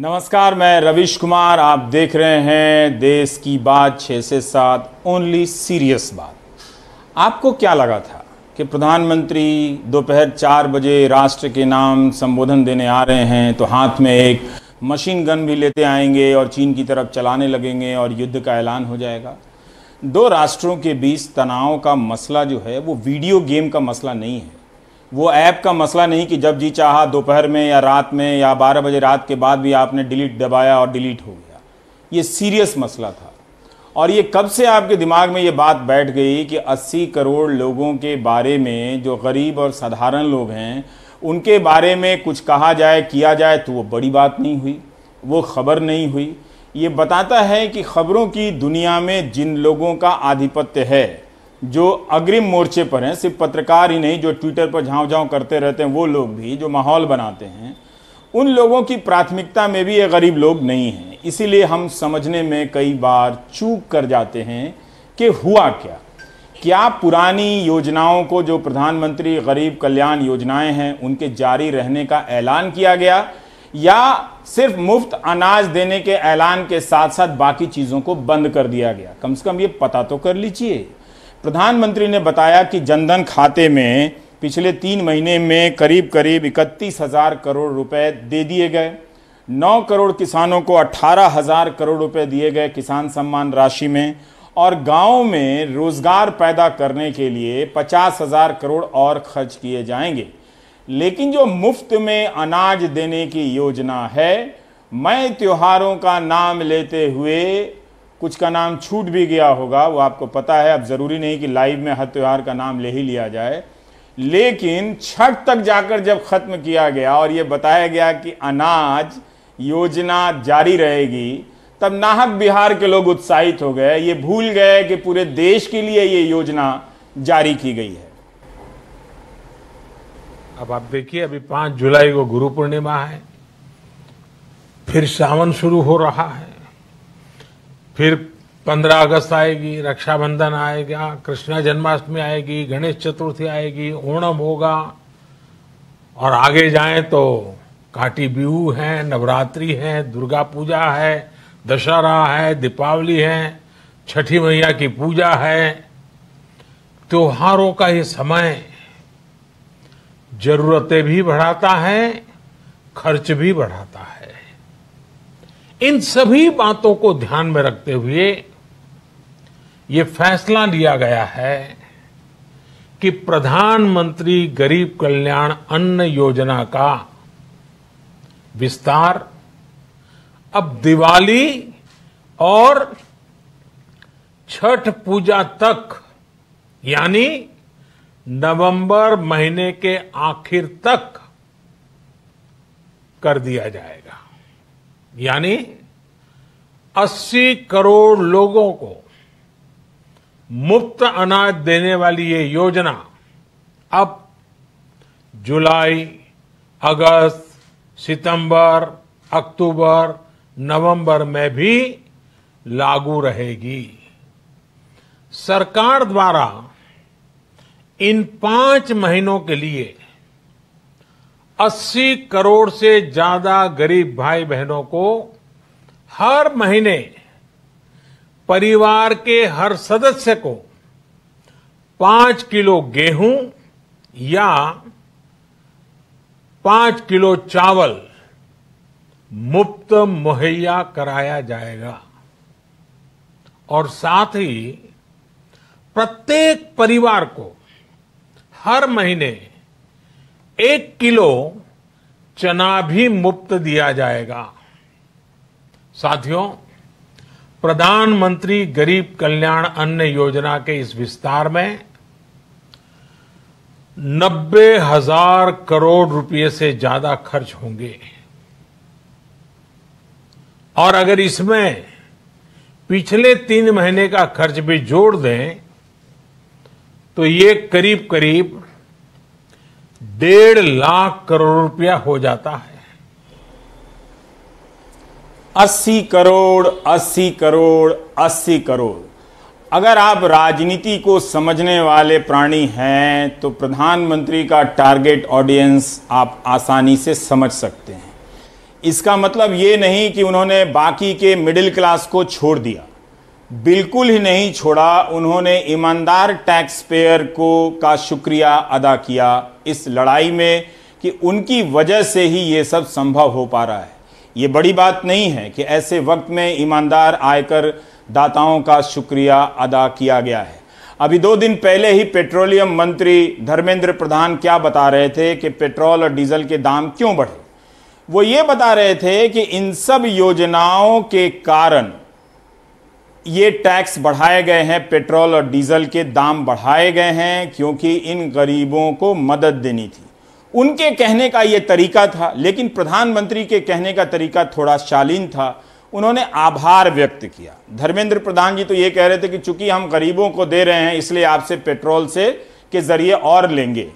नमस्कार, मैं रविश कुमार। आप देख रहे हैं देश की बात 6 से 7 ओनली सीरियस बात। आपको क्या लगा था कि प्रधानमंत्री दोपहर 4 बजे राष्ट्र के नाम संबोधन देने आ रहे हैं तो हाथ में एक मशीन गन भी लेते आएंगे और चीन की तरफ चलाने लगेंगे और युद्ध का ऐलान हो जाएगा? दो राष्ट्रों के बीच तनाव का मसला जो है वो वीडियो गेम का मसला नहीं है, वो ऐप का मसला नहीं कि जब जी चाहा दोपहर में या रात में या 12 बजे रात के बाद भी आपने डिलीट दबाया और डिलीट हो गया। ये सीरियस मसला था। और ये कब से आपके दिमाग में ये बात बैठ गई कि 80 करोड़ लोगों के बारे में, जो गरीब और साधारण लोग हैं, उनके बारे में कुछ कहा जाए, किया जाए तो वो बड़ी बात नहीं हुई, वो खबर नहीं हुई। ये बताता है कि खबरों की दुनिया में जिन लोगों का आधिपत्य है, जो अग्रिम मोर्चे पर हैं, सिर्फ पत्रकार ही नहीं, जो ट्विटर पर झाँव झाँव करते रहते हैं, वो लोग भी जो माहौल बनाते हैं, उन लोगों की प्राथमिकता में भी ये गरीब लोग नहीं हैं। इसीलिए हम समझने में कई बार चूक कर जाते हैं कि हुआ क्या पुरानी योजनाओं को, जो प्रधानमंत्री गरीब कल्याण योजनाएं हैं, उनके जारी रहने का ऐलान किया गया या सिर्फ मुफ्त अनाज देने के ऐलान के साथ साथ बाकी चीज़ों को बंद कर दिया गया? कम से कम ये पता तो कर लीजिए। प्रधानमंत्री ने बताया कि जनधन खाते में पिछले 3 महीने में करीब 31,000 करोड़ रुपए दे दिए गए। 9 करोड़ किसानों को 18,000 करोड़ रुपए दिए गए किसान सम्मान राशि में, और गांव में रोजगार पैदा करने के लिए 50,000 करोड़ और खर्च किए जाएंगे। लेकिन जो मुफ्त में अनाज देने की योजना है, मैं त्योहारों का नाम लेते हुए, कुछ का नाम छूट भी गया होगा, वो आपको पता है, अब ज़रूरी नहीं कि लाइव में हर त्यौहार का नाम ले ही लिया जाए, लेकिन छठ तक जाकर जब ख़त्म किया गया और ये बताया गया कि अनाज योजना जारी रहेगी, तब नाहक बिहार के लोग उत्साहित हो गए। ये भूल गए कि पूरे देश के लिए ये योजना जारी की गई है। अब आप देखिए, अभी 5 जुलाई को गुरु पूर्णिमा है, फिर सावन शुरू हो रहा है, फिर 15 अगस्त आएगी, रक्षाबंधन आएगा, कृष्ण जन्माष्टमी आएगी, गणेश चतुर्थी आएगी, ओणम होगा, और आगे जाएं तो काटी बिहू है, नवरात्रि है, दुर्गा पूजा है, दशहरा है, दीपावली है, छठी मैया की पूजा है। त्योहारों का ये समय जरूरतें भी बढ़ाता है, खर्च भी बढ़ाता है। इन सभी बातों को ध्यान में रखते हुए ये फैसला लिया गया है कि प्रधानमंत्री गरीब कल्याण अन्न योजना का विस्तार अब दिवाली और छठ पूजा तक, यानी नवंबर महीने के आखिर तक कर दिया जाएगा। यानी 80 करोड़ लोगों को मुफ्त अनाज देने वाली ये योजना अब जुलाई, अगस्त, सितंबर, अक्टूबर, नवंबर में भी लागू रहेगी। सरकार द्वारा इन 5 महीनों के लिए 80 करोड़ से ज्यादा गरीब भाई बहनों को हर महीने परिवार के हर सदस्य को 5 किलो गेहूं या 5 किलो चावल मुफ्त मुहैया कराया जाएगा। और साथ ही प्रत्येक परिवार को हर महीने 1 किलो चना भी मुफ्त दिया जाएगा। साथियों, प्रधानमंत्री गरीब कल्याण अन्न योजना के इस विस्तार में 90,000 करोड़ रुपए से ज्यादा खर्च होंगे। और अगर इसमें पिछले 3 महीने का खर्च भी जोड़ दें तो ये करीब 1.5 लाख करोड़ रुपया हो जाता है। 80 करोड़, 80 करोड़, 80 करोड़। अगर आप राजनीति को समझने वाले प्राणी हैं तो प्रधानमंत्री का टारगेट ऑडियंस आप आसानी से समझ सकते हैं। इसका मतलब ये नहीं कि उन्होंने बाकी के मिडिल क्लास को छोड़ दिया, बिल्कुल ही नहीं छोड़ा। उन्होंने ईमानदार टैक्स पेयर को का शुक्रिया अदा किया इस लड़ाई में कि उनकी वजह से ही ये सब संभव हो पा रहा है। ये बड़ी बात नहीं है कि ऐसे वक्त में ईमानदार आयकर दाताओं का शुक्रिया अदा किया गया है। अभी 2 दिन पहले ही पेट्रोलियम मंत्री धर्मेंद्र प्रधान क्या बता रहे थे कि पेट्रोल और डीजल के दाम क्यों बढ़े। वो ये बता रहे थे कि इन सब योजनाओं के कारण ये टैक्स बढ़ाए गए हैं, पेट्रोल और डीजल के दाम बढ़ाए गए हैं क्योंकि इन गरीबों को मदद देनी थी। उनके कहने का ये तरीका था, लेकिन प्रधानमंत्री के कहने का तरीका थोड़ा शालीन था। उन्होंने आभार व्यक्त किया। धर्मेंद्र प्रधान जी तो ये कह रहे थे कि चूंकि हम गरीबों को दे रहे हैं इसलिए आपसे पेट्रोल से के जरिए और लेंगे,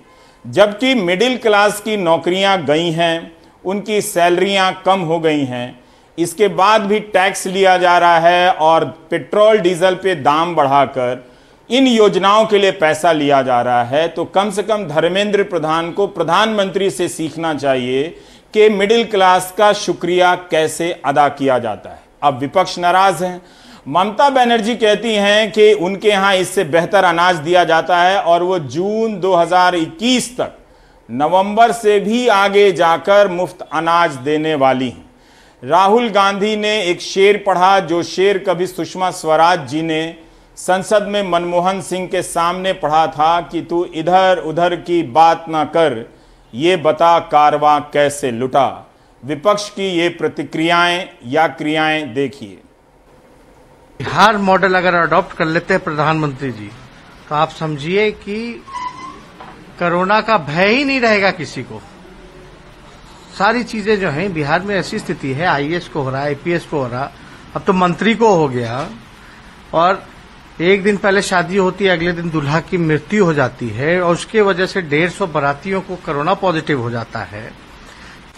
जबकि मिडिल क्लास की नौकरियां गई हैं, उनकी सैलरियां कम हो गई हैं, इसके बाद भी टैक्स लिया जा रहा है और पेट्रोल डीजल पे दाम बढ़ाकर इन योजनाओं के लिए पैसा लिया जा रहा है। तो कम से कम धर्मेंद्र प्रधान को प्रधानमंत्री से सीखना चाहिए कि मिडिल क्लास का शुक्रिया कैसे अदा किया जाता है। अब विपक्ष नाराज हैं। ममता बनर्जी कहती हैं कि उनके यहां इससे बेहतर अनाज दिया जाता है और वो जून 2021 तक नवंबर से भी आगे जाकर मुफ्त अनाज देने वाली हैं। राहुल गांधी ने एक शेर पढ़ा, जो शेर कभी सुषमा स्वराज जी ने संसद में मनमोहन सिंह के सामने पढ़ा था कि तू इधर उधर की बात ना कर, ये बता कारवां कैसे लुटा। विपक्ष की ये प्रतिक्रियाएं या क्रियाएं देखिए। बिहार मॉडल अगर अडॉप्ट कर लेते हैं प्रधानमंत्री जी, तो आप समझिए कि कोरोना का भय ही नहीं रहेगा किसी को। सारी चीजें जो हैं, बिहार में ऐसी स्थिति है, आईएएस को हो रहा है, आईपीएस को हो रहा, अब तो मंत्री को हो गया, और एक दिन पहले शादी होती है, अगले दिन दूल्हा की मृत्यु हो जाती है और उसके वजह से 150 बारातियों को कोरोना पॉजिटिव हो जाता है।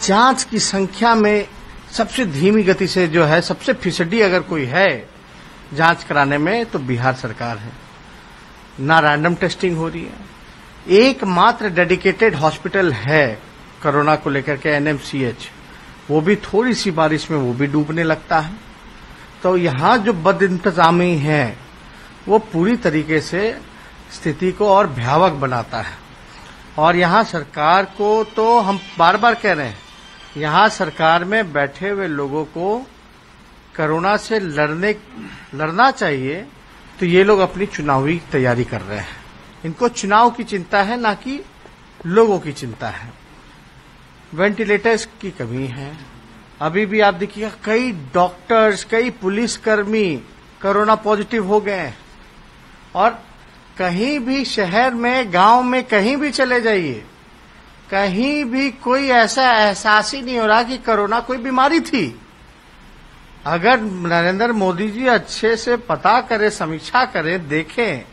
जांच की संख्या में सबसे धीमी गति से जो है, सबसे फीसदी अगर कोई है जांच कराने में, तो बिहार सरकार है। ना रैंडम टेस्टिंग हो रही है। एकमात्र डेडिकेटेड हॉस्पिटल है कोरोना को लेकर के, एनएमसीएच, वो भी थोड़ी सी बारिश में वो भी डूबने लगता है। तो यहाँ जो बदइंतजामी है वो पूरी तरीके से स्थिति को और भयावह बनाता है। और यहाँ सरकार को, तो हम बार बार कह रहे हैं, यहाँ सरकार में बैठे हुए लोगों को कोरोना से लड़ना चाहिए। तो ये लोग अपनी चुनावी तैयारी कर रहे हैं, इनको चुनाव की चिंता है, ना कि लोगों की चिंता है। वेंटिलेटर्स की कमी है। अभी भी आप देखिएगा, कई डॉक्टर्स, कई पुलिसकर्मी कोरोना पॉजिटिव हो गए हैं। और कहीं भी शहर में, गांव में, कहीं भी चले जाइए, कहीं भी कोई ऐसा एहसास ही नहीं हो रहा कि कोरोना कोई बीमारी थी। अगर नरेंद्र मोदी जी अच्छे से पता करें, समीक्षा करें, देखें,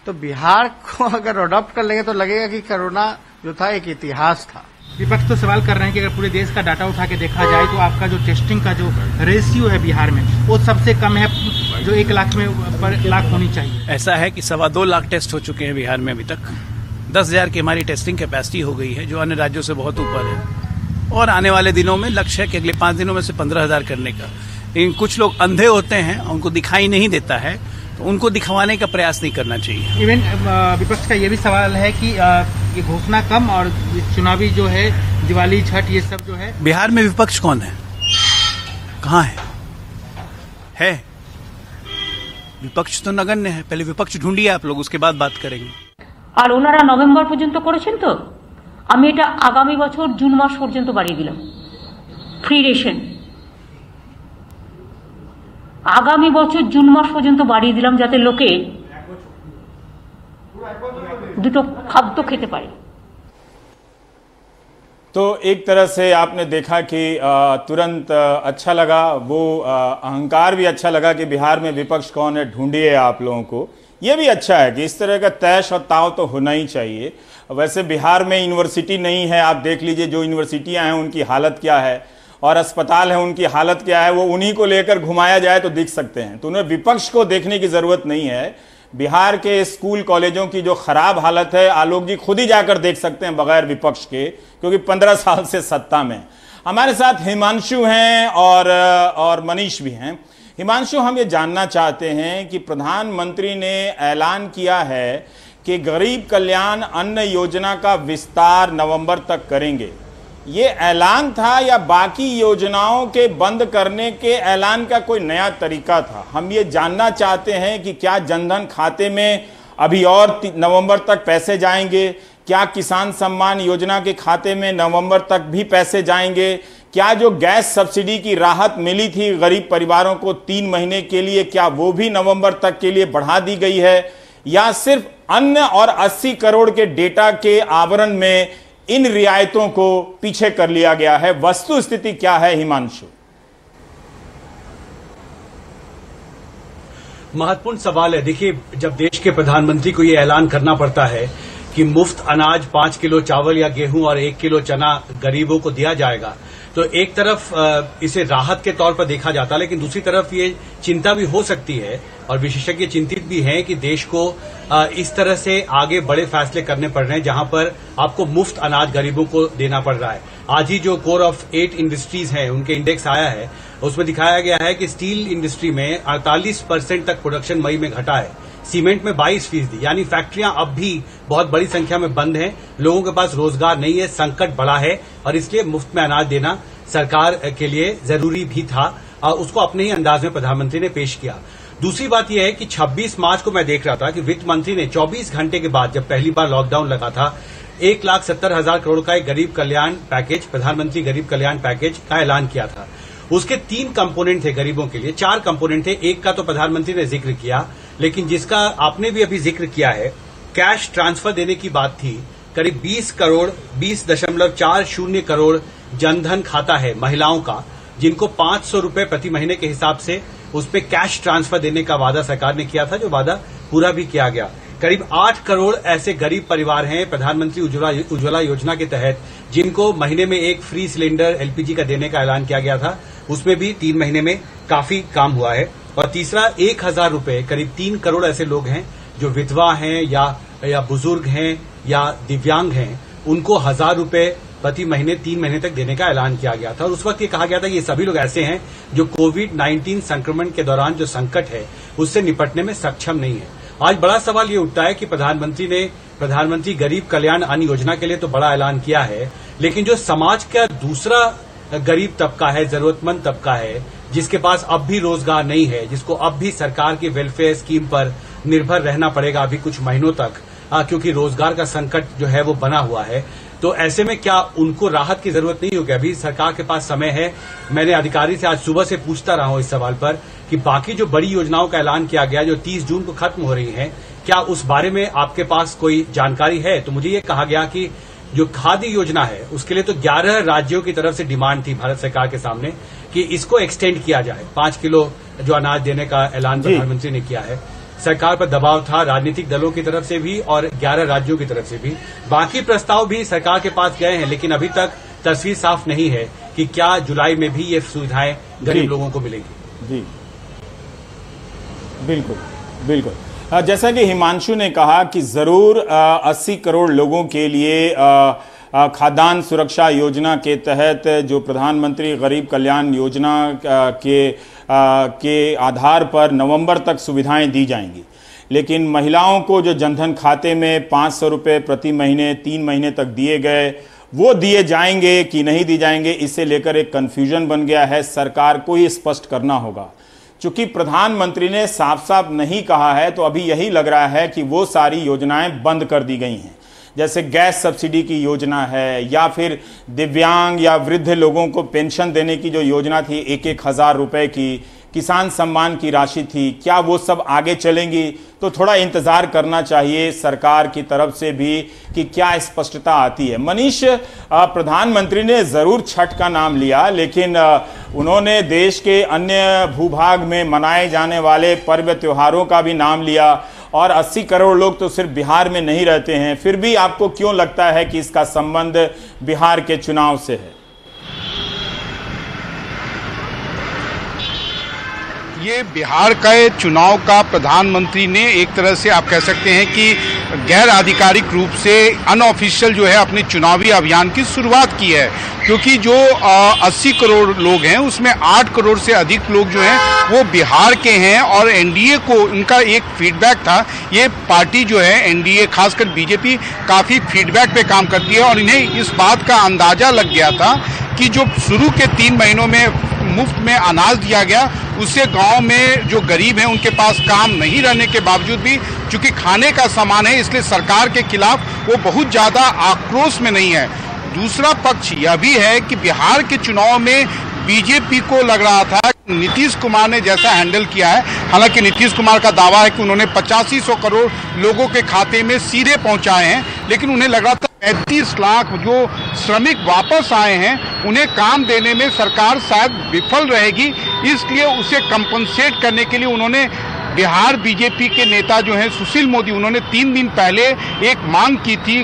तो बिहार को अगर अडॉप्ट कर लेंगे तो लगेगा कि कोरोना जो था एक इतिहास था। विपक्ष तो सवाल कर रहे हैं कि अगर पूरे देश का डाटा उठा के देखा जाए तो आपका जो टेस्टिंग का जो रेशियो है बिहार में, वो सबसे कम है, जो 1 लाख में पर लाख होनी चाहिए। ऐसा है कि 2.25 लाख टेस्ट हो चुके हैं बिहार में अभी तक। 10,000 की हमारी टेस्टिंग कैपेसिटी हो गई है, जो अन्य राज्यों से बहुत ऊपर है। और आने वाले दिनों में लक्ष्य है कि अगले 5 दिनों में से 15,000 करने का। लेकिन कुछ लोग अंधे होते हैं, उनको दिखाई नहीं देता है, तो उनको दिखवाने का प्रयास नहीं करना चाहिए। इवन विपक्ष का ये भी सवाल है कि ये घोषणा कम और चुनावी जो है, दिवाली, छठ, ये सब जो है। बिहार में विपक्ष कौन है? कहाँ है? विपक्ष तो नगण्य है। पहले विपक्ष ढूंढिए आप लोग, उसके बाद बात करेंगे। और ওনারা নভেম্বর পর্যন্ত করেছেন, তো আমি এটা আগামী বছর জুন মাস পর্যন্ত বাড়িয়ে দিলাম ফ্রি রেশন। আগামী বছর জুন মাস পর্যন্ত বাড়িয়ে দিলাম যাতে লোকে দুটো খাদ্য খেতে পারে। तो एक तरह से आपने देखा कि तुरंत अच्छा लगा, वो अहंकार भी अच्छा लगा कि बिहार में विपक्ष कौन है, ढूंढिए आप लोगों को। ये भी अच्छा है कि इस तरह का तैश और ताव तो होना ही चाहिए। वैसे बिहार में यूनिवर्सिटी नहीं है, आप देख लीजिए जो यूनिवर्सिटियां हैं उनकी हालत क्या है, और अस्पताल है उनकी हालत क्या है, वो उन्हीं को लेकर घुमाया जाए तो दिख सकते हैं। तो उन्हें विपक्ष को देखने की जरूरत नहीं है। बिहार के स्कूल कॉलेजों की जो खराब हालत है, आलोक जी खुद ही जाकर देख सकते हैं बगैर विपक्ष के, क्योंकि 15 साल से सत्ता में। हमारे साथ हिमांशु हैं और मनीष भी हैं। हिमांशु, हम ये जानना चाहते हैं कि प्रधानमंत्री ने ऐलान किया है कि गरीब कल्याण अन्न योजना का विस्तार नवंबर तक करेंगे। ये ऐलान था या बाकी योजनाओं के बंद करने के ऐलान का कोई नया तरीका था? हम ये जानना चाहते हैं कि क्या जनधन खाते में अभी और नवंबर तक पैसे जाएंगे? क्या किसान सम्मान योजना के खाते में नवंबर तक भी पैसे जाएंगे? क्या जो गैस सब्सिडी की राहत मिली थी गरीब परिवारों को 3 महीने के लिए, क्या वो भी नवंबर तक के लिए बढ़ा दी गई है? या सिर्फ अन्न और 80 करोड़ के डेटा के आवरण में इन रियायतों को पीछे कर लिया गया है? वस्तु स्थिति क्या है हिमांशु? महत्वपूर्ण सवाल है। देखिए, जब देश के प्रधानमंत्री को यह ऐलान करना पड़ता है कि मुफ्त अनाज 5 किलो चावल या गेहूं और 1 किलो चना गरीबों को दिया जाएगा, तो एक तरफ इसे राहत के तौर पर देखा जाता है, लेकिन दूसरी तरफ ये चिंता भी हो सकती है और विशेषज्ञ चिंतित भी हैं कि देश को इस तरह से आगे बड़े फैसले करने पड़ रहे हैं जहां पर आपको मुफ्त अनाज गरीबों को देना पड़ रहा है। आज ही जो कोर ऑफ 8 इंडस्ट्रीज हैं उनके इंडेक्स आया है, उसमें दिखाया गया है कि स्टील इंडस्ट्री में 48% तक प्रोडक्शन मई में घटा है, सीमेंट में 22%, यानी फैक्ट्रियां अब भी बहुत बड़ी संख्या में बंद हैं, लोगों के पास रोजगार नहीं है, संकट बड़ा है और इसलिए मुफ्त में अनाज देना सरकार के लिए जरूरी भी था। उसको अपने ही अंदाज में प्रधानमंत्री ने पेश किया। दूसरी बात यह है कि 26 मार्च को मैं देख रहा था कि वित्त मंत्री ने 24 घंटे के बाद, जब पहली बार लॉकडाउन लगा था, 1,70,000 करोड़ का एक गरीब कल्याण पैकेज, प्रधानमंत्री गरीब कल्याण पैकेज का ऐलान किया था। उसके 3 कंपोनेंट थे गरीबों के लिए, 4 कंपोनेंट थे। एक का तो प्रधानमंत्री ने जिक्र किया, लेकिन जिसका आपने भी अभी जिक्र किया है, कैश ट्रांसफर देने की बात थी। करीब 20.40 करोड़ जनधन खाता है महिलाओं का, जिनको 500 रुपए प्रति महीने के हिसाब से उस पर कैश ट्रांसफर देने का वादा सरकार ने किया था, जो वादा पूरा भी किया गया। करीब 8 करोड़ ऐसे गरीब परिवार हैं प्रधानमंत्री उज्ज्वला योजना के तहत, जिनको महीने में एक फ्री सिलेंडर एलपीजी का देने का ऐलान किया गया था, उसमें भी 3 महीने में काफी काम हुआ है। और तीसरा, 1,000 रुपए, करीब 3 करोड़ ऐसे लोग हैं जो विधवा हैं या बुजुर्ग हैं या दिव्यांग हैं, उनको 1,000 रुपए प्रति महीने 3 महीने तक देने का ऐलान किया गया था। और उस वक्त ये कहा गया था कि ये सभी लोग ऐसे हैं जो कोविड-19 संक्रमण के दौरान जो संकट है उससे निपटने में सक्षम नहीं है। आज बड़ा सवाल ये उठता है कि प्रधानमंत्री गरीब कल्याण अन्न योजना के लिए तो बड़ा ऐलान किया है, लेकिन जो समाज का दूसरा गरीब तबका है, जरूरतमंद तबका है, जिसके पास अब भी रोजगार नहीं है, जिसको अब भी सरकार की वेलफेयर स्कीम पर निर्भर रहना पड़ेगा अभी कुछ महीनों तक, क्योंकि रोजगार का संकट जो है वो बना हुआ है, तो ऐसे में क्या उनको राहत की जरूरत नहीं होगी? अभी सरकार के पास समय है। मैंने अधिकारी से आज सुबह से पूछता रहा हूं इस सवाल पर कि बाकी जो बड़ी योजनाओं का ऐलान किया गया जो 30 जून को खत्म हो रही हैं, क्या उस बारे में आपके पास कोई जानकारी है? तो मुझे ये कहा गया कि जो खाद्य योजना है उसके लिए तो 11 राज्यों की तरफ से डिमांड थी भारत सरकार के सामने कि इसको एक्सटेंड किया जाए। 5 किलो जो अनाज देने का ऐलान प्रधानमंत्री ने किया है। सरकार पर दबाव था राजनीतिक दलों की तरफ से भी और 11 राज्यों की तरफ से भी। बाकी प्रस्ताव भी सरकार के पास गए हैं, लेकिन अभी तक तस्वीर साफ नहीं है कि क्या जुलाई में भी ये सुविधाएं गरीब लोगों को मिलेंगी। जी बिल्कुल। जैसा कि हिमांशु ने कहा कि जरूर 80 करोड़ लोगों के लिए खाद्यान्न सुरक्षा योजना के तहत जो प्रधानमंत्री गरीब कल्याण योजना के आधार पर नवंबर तक सुविधाएं दी जाएंगी, लेकिन महिलाओं को जो जनधन खाते में 500 रुपये प्रति महीने 3 महीने तक दिए गए, वो दिए जाएंगे कि नहीं दिए जाएंगे, इसे लेकर एक कन्फ्यूजन बन गया है। सरकार को ही स्पष्ट करना होगा। चूंकि प्रधानमंत्री ने साफ साफ नहीं कहा है, तो अभी यही लग रहा है कि वो सारी योजनाएं बंद कर दी गई हैं, जैसे गैस सब्सिडी की योजना है या फिर दिव्यांग या वृद्ध लोगों को पेंशन देने की जो योजना थी 1,000 रुपए की, किसान सम्मान की राशि थी, क्या वो सब आगे चलेंगी? तो थोड़ा इंतजार करना चाहिए सरकार की तरफ से भी कि क्या स्पष्टता आती है। मनीष, प्रधानमंत्री ने जरूर छठ का नाम लिया, लेकिन उन्होंने देश के अन्य भूभाग में मनाए जाने वाले पर्व त्योहारों का भी नाम लिया, और 80 करोड़ लोग तो सिर्फ बिहार में नहीं रहते हैं। फिर भी आपको क्यों लगता है कि इसका संबंध बिहार के चुनाव से है? ये बिहार के चुनाव का प्रधानमंत्री ने एक तरह से आप कह सकते हैं कि गैर आधिकारिक रूप से अनऑफिशियल जो है अपने चुनावी अभियान की शुरुआत की है, क्योंकि जो 80 करोड़ लोग हैं उसमें 8 करोड़ से अधिक लोग जो हैं वो बिहार के हैं और एनडीए को उनका एक फीडबैक था। ये पार्टी जो है एनडीए खासकर बीजेपी काफ़ी फीडबैक पे काम करती है और इन्हें इस बात का अंदाजा लग गया था कि जो शुरू के 3 महीनों में मुफ्त में अनाज दिया गया उससे गांव में जो गरीब हैं उनके पास काम नहीं रहने के बावजूद भी चूंकि खाने का सामान है इसलिए सरकार के खिलाफ वो बहुत ज़्यादा आक्रोश में नहीं है। दूसरा पक्ष यह भी है कि बिहार के चुनाव में बीजेपी को लग रहा था नीतीश कुमार ने जैसा हैंडल किया है, हालांकि नीतीश कुमार का दावा है कि उन्होंने 8500 करोड़ लोगों के खाते में सीधे पहुंचाए हैं, लेकिन उन्हें लग रहा था 35 लाख जो श्रमिक वापस आए हैं उन्हें काम देने में सरकार शायद विफल रहेगी, इसलिए उसे कंपनसेट करने के लिए उन्होंने बिहार बीजेपी के नेता जो हैं सुशील मोदी, उन्होंने 3 दिन पहले एक मांग की थी,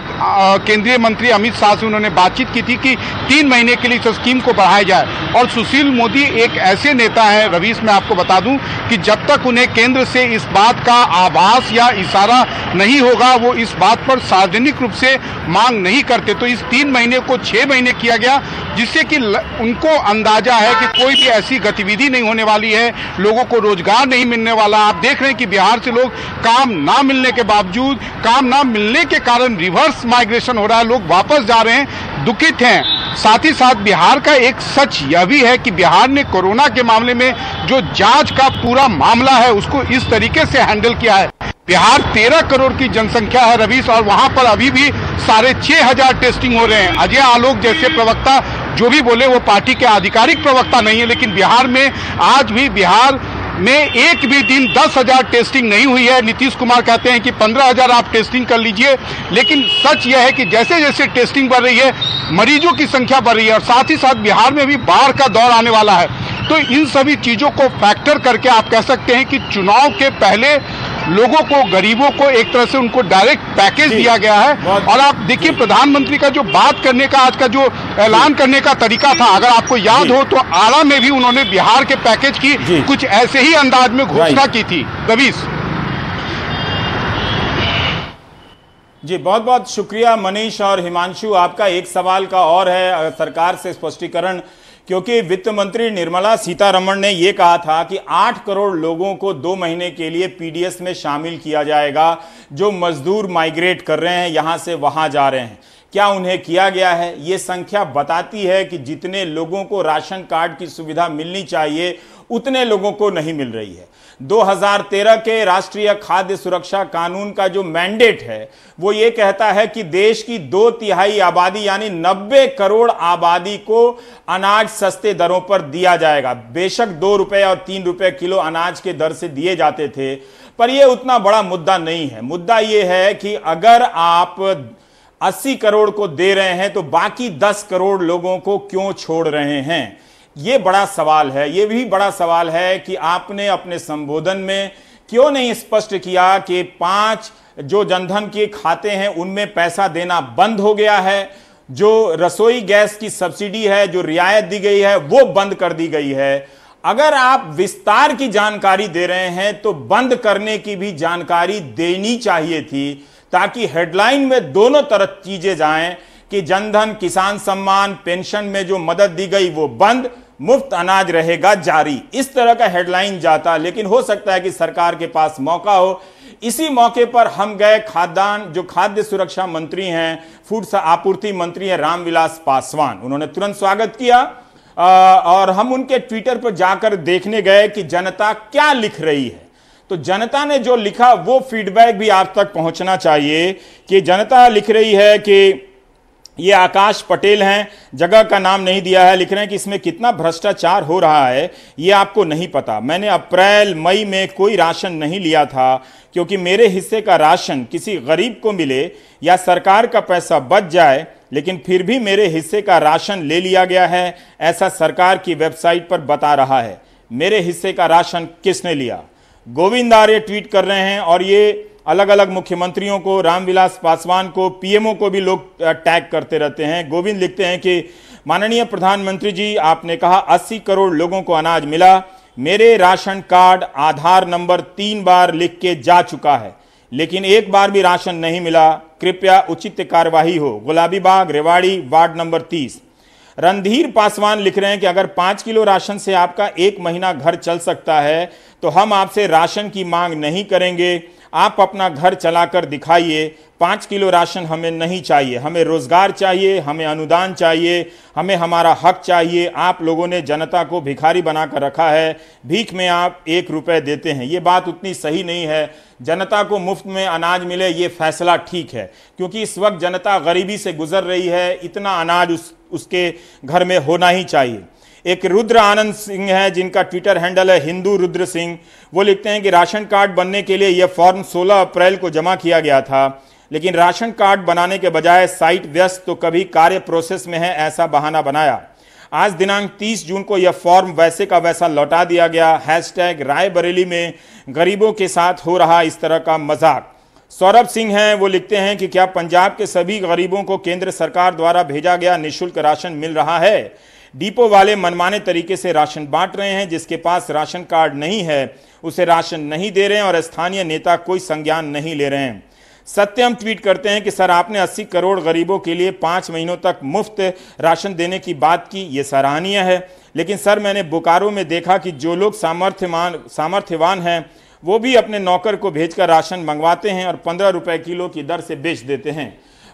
केंद्रीय मंत्री अमित शाह से उन्होंने बातचीत की थी कि 3 महीने के लिए इस स्कीम को बढ़ाया जाए। और सुशील मोदी एक ऐसे नेता हैं रवीश, मैं आपको बता दूं कि जब तक उन्हें केंद्र से इस बात का आभास या इशारा नहीं होगा वो इस बात पर सार्वजनिक रूप से मांग नहीं करते। तो इस 3 महीने को 6 महीने किया गया, जिससे कि उनको अंदाजा है कि कोई भी ऐसी गतिविधि नहीं होने वाली है, लोगों को रोजगार नहीं मिलने वाला। आप देख रहे हैं कि बिहार से लोग काम ना मिलने के बावजूद, काम ना मिलने के कारण रिवर्स माइग्रेशन हो रहा है, लोग वापस जा रहे हैं, दुखित हैं। साथ ही साथ बिहार का एक सच यह भी है कि बिहार ने कोरोना के मामले में जो जांच का पूरा मामला है उसको इस तरीके से हैंडल किया है। बिहार 13 करोड़ की जनसंख्या है रवीश, और वहां पर अभी भी 6,500 टेस्टिंग हो रहे हैं। अजय आलोक जैसे प्रवक्ता जो भी बोले वो पार्टी के आधिकारिक प्रवक्ता नहीं है, लेकिन बिहार में आज भी बिहार में एक भी दिन 10,000 टेस्टिंग नहीं हुई है। नीतीश कुमार कहते हैं कि 15,000 आप टेस्टिंग कर लीजिए, लेकिन सच यह है कि जैसे जैसे टेस्टिंग बढ़ रही है मरीजों की संख्या बढ़ रही है और साथ ही साथ बिहार में भी बाढ़ का दौर आने वाला है। तो इन सभी चीजों को फैक्टर करके आप कह सकते हैं कि चुनाव के पहले लोगों को, गरीबों को एक तरह से उनको डायरेक्ट पैकेज दिया गया है। और आप देखिए प्रधानमंत्री का जो बात करने का, आज का जो ऐलान करने का तरीका था, अगर आपको याद हो तो आरा में भी उन्होंने बिहार के पैकेज की कुछ ऐसे ही अंदाज में घोषणा की थी। रवीश जी, बहुत बहुत शुक्रिया मनीष और हिमांशु। आपका एक सवाल का और है सरकार से स्पष्टीकरण, क्योंकि वित्त मंत्री निर्मला सीतारमण ने यह कहा था कि 8 करोड़ लोगों को 2 महीने के लिए पीडीएस में शामिल किया जाएगा, जो मजदूर माइग्रेट कर रहे हैं, यहां से वहां जा रहे हैं। क्या उन्हें किया गया है? ये संख्या बताती है कि जितने लोगों को राशन कार्ड की सुविधा मिलनी चाहिए उतने लोगों को नहीं मिल रही है। 2013 के राष्ट्रीय खाद्य सुरक्षा कानून का जो मैंडेट है वो ये कहता है कि देश की 2/3 आबादी यानी 90 करोड़ आबादी को अनाज सस्ते दरों पर दिया जाएगा। बेशक 2 रुपए और 3 रुपए किलो अनाज के दर से दिए जाते थे, पर यह उतना बड़ा मुद्दा नहीं है। मुद्दा यह है कि अगर आप 80 करोड़ को दे रहे हैं तो बाकी 10 करोड़ लोगों को क्यों छोड़ रहे हैं? ये बड़ा सवाल है। ये भी बड़ा सवाल है कि आपने अपने संबोधन में क्यों नहीं स्पष्ट किया कि 5 जो जनधन के खाते हैं उनमें पैसा देना बंद हो गया है, जो रसोई गैस की सब्सिडी है, जो रियायत दी गई है वो बंद कर दी गई है। अगर आप विस्तार की जानकारी दे रहे हैं तो बंद करने की भी जानकारी देनी चाहिए थी, ताकि हेडलाइन में दोनों तरफ चीजें जाएं कि जनधन, किसान सम्मान, पेंशन में जो मदद दी गई वो बंद, मुफ्त अनाज रहेगा जारी, इस तरह का हेडलाइन जाता। लेकिन हो सकता है कि सरकार के पास मौका हो। इसी मौके पर हम गए जो खाद्य सुरक्षा मंत्री हैं, फूड आपूर्ति मंत्री हैं रामविलास पासवान, उन्होंने तुरंत स्वागत किया और हम उनके ट्विटर पर जाकर देखने गए कि जनता क्या लिख रही है। तो जनता ने जो लिखा वो फीडबैक भी आप तक पहुंचना चाहिए कि जनता लिख रही है कि ये आकाश पटेल हैं, जगह का नाम नहीं दिया है, लिख रहे हैं कि इसमें कितना भ्रष्टाचार हो रहा है ये आपको नहीं पता। मैंने अप्रैल मई में कोई राशन नहीं लिया था क्योंकि मेरे हिस्से का राशन किसी गरीब को मिले या सरकार का पैसा बच जाए, लेकिन फिर भी मेरे हिस्से का राशन ले लिया गया है, ऐसा सरकार की वेबसाइट पर बता रहा है। मेरे हिस्से का राशन किसने लिया? गोविंद आर्य ट्वीट कर रहे हैं और ये अलग अलग मुख्यमंत्रियों को, रामविलास पासवान को, पीएमओ को भी लोग टैग करते रहते हैं। गोविंद लिखते हैं कि माननीय प्रधानमंत्री जी, आपने कहा 80 करोड़ लोगों को अनाज मिला, मेरे राशन कार्ड आधार नंबर 3 बार लिख के जा चुका है, लेकिन एक बार भी राशन नहीं मिला, कृपया उचित कार्यवाही हो। गुलाबी बाग, रेवाड़ी, वार्ड नंबर 30। रणधीर पासवान लिख रहे हैं कि अगर 5 किलो राशन से आपका 1 महीना घर चल सकता है तो हम आपसे राशन की मांग नहीं करेंगे, आप अपना घर चलाकर दिखाइए। 5 किलो राशन हमें नहीं चाहिए, हमें रोजगार चाहिए, हमें अनुदान चाहिए, हमें हमारा हक चाहिए। आप लोगों ने जनता को भिखारी बनाकर रखा है, भीख में आप 1 रुपए देते हैं। ये बात उतनी सही नहीं है। जनता को मुफ्त में अनाज मिले ये फैसला ठीक है, क्योंकि इस वक्त जनता गरीबी से गुजर रही है, इतना अनाज उसके घर में होना ही चाहिए। एक रुद्र आनंद सिंह है जिनका ट्विटर हैंडल है हिंदू रुद्र सिंह, वो लिखते हैं कि राशन कार्ड बनने के लिए यह फॉर्म 16 अप्रैल को जमा किया गया था, लेकिन राशन कार्ड बनाने के बजाय साइट व्यस्त तो कभी कार्य प्रोसेस में है ऐसा बहाना बनाया। आज दिनांक 30 जून को यह फॉर्म वैसे का वैसा लौटा दिया गया। हैशटैग रायबरेली में गरीबों के साथ हो रहा इस तरह का मजाक। सौरभ सिंह हैं, वो लिखते हैं कि क्या पंजाब के सभी गरीबों को केंद्र सरकार द्वारा भेजा गया निःशुल्क राशन मिल रहा है? डिपो वाले मनमाने तरीके से राशन बांट रहे हैं, जिसके पास राशन कार्ड नहीं है उसे राशन नहीं दे रहे हैं और स्थानीय नेता कोई संज्ञान नहीं ले रहे हैं। सत्यम ट्वीट करते हैं कि सर आपने 80 करोड़ गरीबों के लिए 5 महीनों तक मुफ्त राशन देने की बात की, ये सराहनीय है, लेकिन सर मैंने बोकारो में देखा कि जो लोग सामर्थ्यवान हैं वो भी अपने नौकर को भेजकर राशन मंगवाते हैं और 15 रुपए किलो की दर से बेच देते हैं।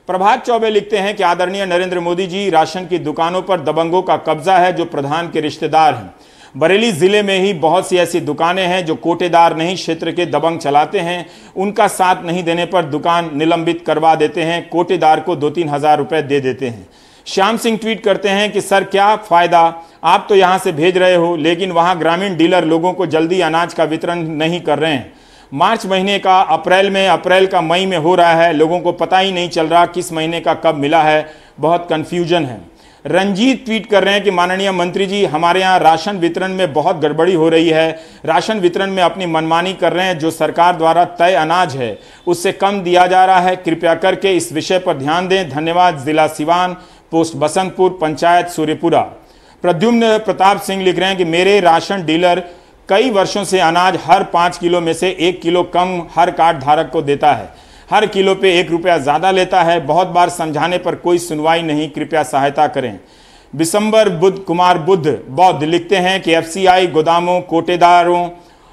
प्रभात चौबे लिखते हैं कि आदरणीय नरेंद्र मोदी जी, राशन की दुकानों पर दबंगों का कब्जा है जो प्रधान के रिश्तेदार हैं। बरेली जिले में ही बहुत सी ऐसी दुकानें हैं जो कोटेदार नहीं क्षेत्र के दबंग चलाते हैं, उनका साथ नहीं देने पर दुकान निलंबित करवा देते हैं, कोटेदार को 2-3 हज़ार रुपए दे देते हैं। श्याम सिंह ट्वीट करते हैं कि सर क्या फायदा, आप तो यहां से भेज रहे हो लेकिन वहां ग्रामीण डीलर लोगों को जल्दी अनाज का वितरण नहीं कर रहे हैं। मार्च महीने का अप्रैल का मई में हो रहा है, लोगों को पता ही नहीं चल रहा किस महीने का कब मिला है, बहुत कंफ्यूजन है। रंजीत ट्वीट कर रहे हैं कि माननीय मंत्री जी, हमारे यहाँ राशन वितरण में बहुत गड़बड़ी हो रही है, राशन वितरण में अपनी मनमानी कर रहे हैं, जो सरकार द्वारा तय अनाज है उससे कम दिया जा रहा है, कृपया करके इस विषय पर ध्यान दें, धन्यवाद। जिला सिवान, पोस्ट बसंतपुर, पंचायत सूर्यपुरा। प्रद्युम्न प्रताप सिंह लिख रहे हैं कि मेरे राशन डीलर कई वर्षों से अनाज हर 5 किलो में से 1 किलो कम हर कार्ड धारक को देता है, हर किलो पे 1 रुपया ज़्यादा लेता है, बहुत बार समझाने पर कोई सुनवाई नहीं, कृपया सहायता करें। बिशंबर कुमार बौद्ध लिखते हैं कि एफसीआई गोदामों, कोटेदारों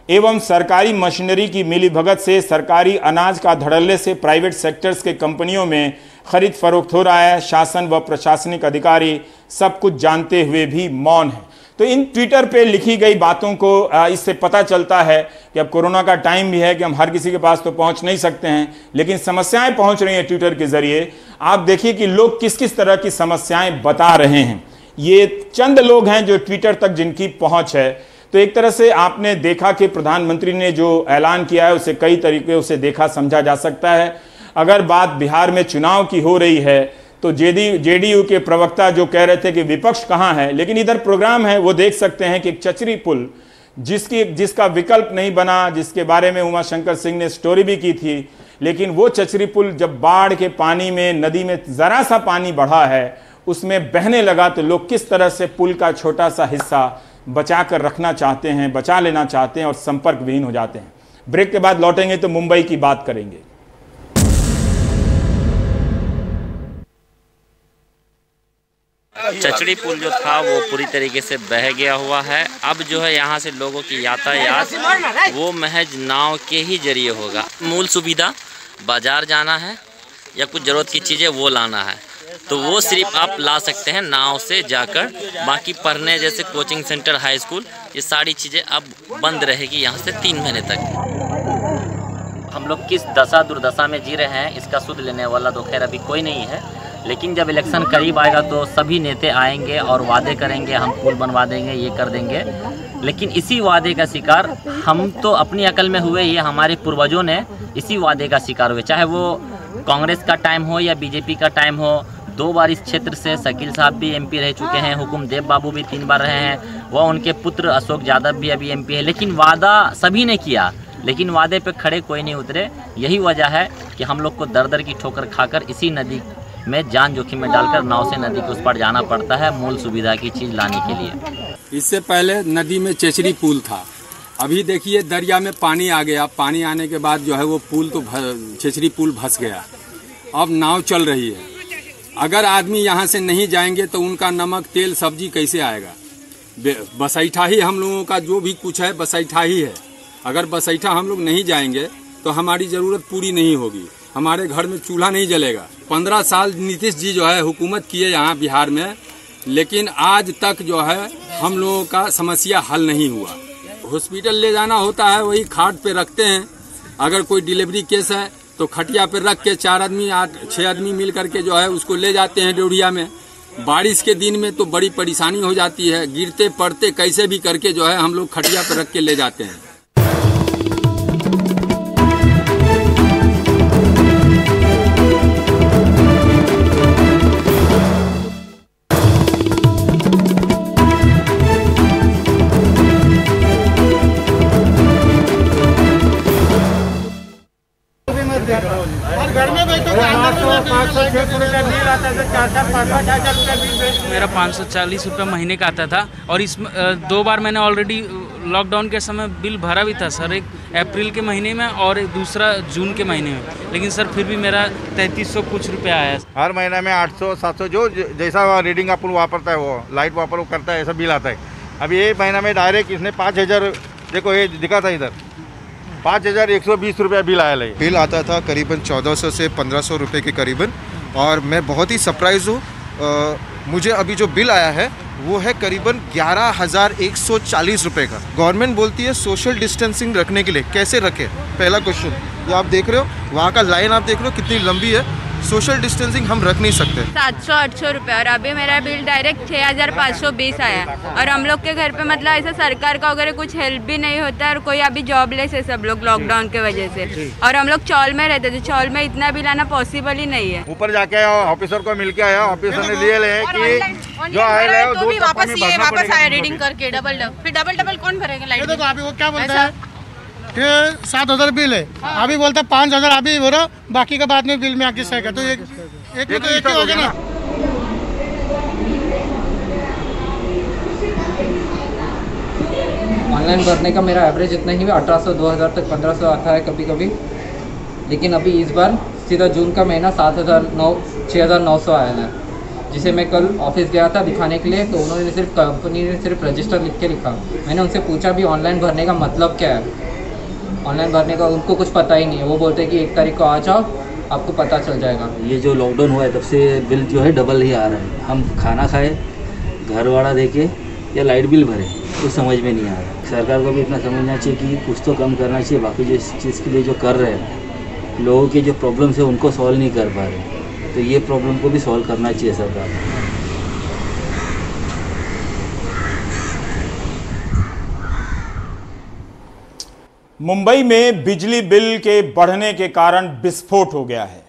एवं सरकारी मशीनरी की मिलीभगत से सरकारी अनाज का धड़ल्ले से प्राइवेट सेक्टर्स के कंपनियों में खरीद फरोख्त हो रहा है, शासन व प्रशासनिक अधिकारी सब कुछ जानते हुए भी मौन है। तो इन ट्विटर पे लिखी गई बातों को इससे पता चलता है कि अब कोरोना का टाइम भी है कि हम हर किसी के पास तो पहुंच नहीं सकते हैं, लेकिन समस्याएं पहुंच रही हैं ट्विटर के जरिए। आप देखिए कि लोग किस किस तरह की समस्याएं बता रहे हैं। ये चंद लोग हैं जो ट्विटर तक जिनकी पहुंच है। तो एक तरह से आपने देखा कि प्रधानमंत्री ने जो ऐलान किया है उसे कई तरीके से देखा समझा जा सकता है। अगर बात बिहार में चुनाव की हो रही है तो जेडीयू के प्रवक्ता जो कह रहे थे कि विपक्ष कहाँ है, लेकिन इधर प्रोग्राम है, वो देख सकते हैं कि एक चचरी पुल जिसका विकल्प नहीं बना, जिसके बारे में उमाशंकर सिंह ने स्टोरी भी की थी, लेकिन वो चचरी पुल जब बाढ़ के पानी में, नदी में जरा सा पानी बढ़ा है उसमें बहने लगा, तो लोग किस तरह से पुल का छोटा सा हिस्सा बचा कर रखना चाहते हैं, बचा लेना चाहते हैं और संपर्क विहीन हो जाते हैं। ब्रेक के बाद लौटेंगे तो मुंबई की बात करेंगे। चचड़ी पुल जो था वो पूरी तरीके से बह गया हुआ है। अब जो है यहाँ से लोगों की यातायात वो महज नाव के ही जरिए होगा। मूल सुविधा बाजार जाना है या कुछ ज़रूरत की चीज़ें वो लाना है तो वो सिर्फ आप ला सकते हैं नाव से जाकर। बाकी पढ़ने जैसे कोचिंग सेंटर, हाई स्कूल, ये सारी चीज़ें अब बंद रहेगी यहाँ से 3 महीने तक। हम लोग किस दशा दुर्दशा में जी रहे हैं इसका सुध लेने वाला तो खैर अभी कोई नहीं है, लेकिन जब इलेक्शन करीब आएगा तो सभी नेता आएंगे और वादे करेंगे, हम पुल बनवा देंगे, ये कर देंगे। लेकिन इसी वादे का शिकार हम तो अपनी अकल में हुए, ये हमारे पूर्वजों ने इसी वादे का शिकार हुए। चाहे वो कांग्रेस का टाइम हो या बीजेपी का टाइम हो। 2 बार इस क्षेत्र से शकील साहब भी एमपी रह चुके हैं, हुकुम देव बाबू भी 3 बार रहे हैं, वह उनके पुत्र अशोक यादव भी अभी एमपी है। लेकिन वादा सभी ने किया, लेकिन वादे पे खड़े कोई नहीं उतरे। यही वजह है कि हम लोग को दर दर की ठोकर खाकर इसी नदी में जान जोखिम में डालकर नाव से नदी के उस पार जाना पड़ता है मूल सुविधा की चीज़ लाने के लिए। इससे पहले नदी में चेचरी पुल था, अभी देखिए दरिया में पानी आ गया। पानी आने के बाद जो है वो पुल तो चेचरी पुल धंस गया, अब नाव चल रही है। अगर आदमी यहाँ से नहीं जाएंगे तो उनका नमक तेल सब्जी कैसे आएगा? बसैठा ही हम लोगों का जो भी कुछ है बसैठा ही है। अगर बसैठा हम लोग नहीं जाएंगे तो हमारी ज़रूरत पूरी नहीं होगी, हमारे घर में चूल्हा नहीं जलेगा। 15 साल नीतीश जी जो है हुकूमत किए यहाँ बिहार में, लेकिन आज तक जो है हम लोगों का समस्या हल नहीं हुआ। हॉस्पिटल ले जाना होता है, वही खाट पे रखते हैं। अगर कोई डिलीवरी केस है तो खटिया पे रख के 4 आदमी 6 आदमी मिल करके जो है उसको ले जाते हैं ड्योढ़िया में। बारिश के दिन में तो बड़ी परेशानी हो जाती है, गिरते पड़ते कैसे भी करके जो है हम लोग खटिया पे रख के ले जाते हैं। मेरा 540 रुपये महीने का आता था और इस 2 बार मैंने ऑलरेडी लॉकडाउन के समय बिल भरा भी था सर, एक अप्रैल के महीने में और एक दूसरा जून के महीने में, लेकिन सर फिर भी मेरा 3300 कुछ रुपया आया। हर महीने में 800-700 जो जैसा रीडिंग अपन वापरता है वो लाइट वो करता है, ऐसा बिल आता है। अभी ये महीना में डायरेक्ट इसने 5000, देखो ये दिखा था इधर 5120 रुपया बिल आया। बिल आता था करीबन 1400 से 1500 रुपये के करीबन, और मैं बहुत ही सरप्राइज हूँ। मुझे अभी जो बिल आया है वो है करीबन 11140 रुपये का। गवर्नमेंट बोलती है सोशल डिस्टेंसिंग रखने के लिए, कैसे रखे? पहला क्वेश्चन ये आप देख रहे हो, वहाँ का लाइन आप देख रहे हो कितनी लंबी है। सोशल डिस्टेंसिंग हम रख नहीं सकते। 700-800 रुपये, और अभी मेरा बिल डायरेक्ट 6520 आया। और हम लोग के घर पे मतलब ऐसा सरकार का वगैरह कुछ हेल्प भी नहीं होता है, और कोई अभी जॉबलेस है सब लोग लॉकडाउन के वजह से। और हम लोग चौल में रहते थे, चौल में इतना बिल आना पॉसिबल ही नहीं है। ऊपर जाके आया, ऑफिसर को मिल के आया, ऑफिसर ने लिए ले कि जो आया वापस आया रीडिंग करके डबल कौन भरेगा लाइट? देखो अभी वो क्या बोलता है कि 7000 बिल है, अभी बोलता है 5000 अभी भरो, बाकी का बाद में बिल में आके सहेगा। तो एक में तो एक ही हो गया ना। ऑनलाइन भरने का मेरा एवरेज इतना ही 1800 2000 तक 1500 आता है कभी कभी, लेकिन अभी इस बार सीधा जून का महीना 6900 आया है, जिसे मैं कल ऑफिस गया था दिखाने के लिए। तो उन्होंने कंपनी ने सिर्फ रजिस्टर लिख के लिखा। मैंने उनसे पूछा भी ऑनलाइन भरने का मतलब क्या है, ऑनलाइन भरने का उनको कुछ पता ही नहीं है। वो बोलते हैं कि 1 तारीख को आ जाओ, आपको पता चल जाएगा। ये जो लॉकडाउन हुआ है तब से बिल जो है डबल ही आ रहा है। हम खाना खाए, घर वाला देके या लाइट बिल भरे, कुछ समझ में नहीं आ रहा। सरकार को भी इतना समझना चाहिए कि कुछ तो कम करना चाहिए। बाकी जो इस चीज़ के लिए जो कर रहे हैं, लोगों के जो प्रॉब्लम्स है उनको सॉल्व नहीं कर पा रहे, तो ये प्रॉब्लम को भी सॉल्व करना चाहिए सरकार को। मुंबई में बिजली बिल के बढ़ने के कारण विस्फोट हो गया है।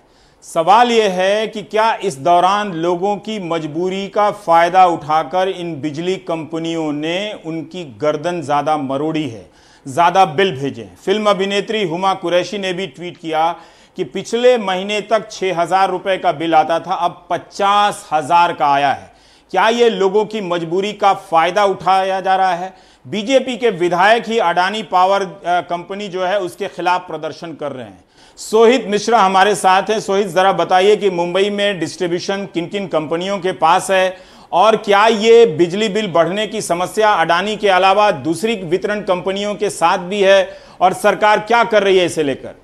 सवाल यह है कि क्या इस दौरान लोगों की मजबूरी का फायदा उठाकर इन बिजली कंपनियों ने उनकी गर्दन ज्यादा मरोड़ी है, ज्यादा बिल भेजे। फिल्म अभिनेत्री हुमा कुरैशी ने भी ट्वीट किया कि पिछले महीने तक 6000 रुपए का बिल आता था, अब 50,000 का आया है। क्या ये लोगों की मजबूरी का फायदा उठाया जा रहा है? बीजेपी के विधायक ही अडानी पावर कंपनी जो है उसके खिलाफ प्रदर्शन कर रहे हैं। सोहित मिश्रा हमारे साथ हैं। सोहित, जरा बताइए कि मुंबई में डिस्ट्रीब्यूशन किन किन कंपनियों के पास है, और क्या ये बिजली बिल बढ़ने की समस्या अडानी के अलावा दूसरी वितरण कंपनियों के साथ भी है, और सरकार क्या कर रही है इसे लेकर?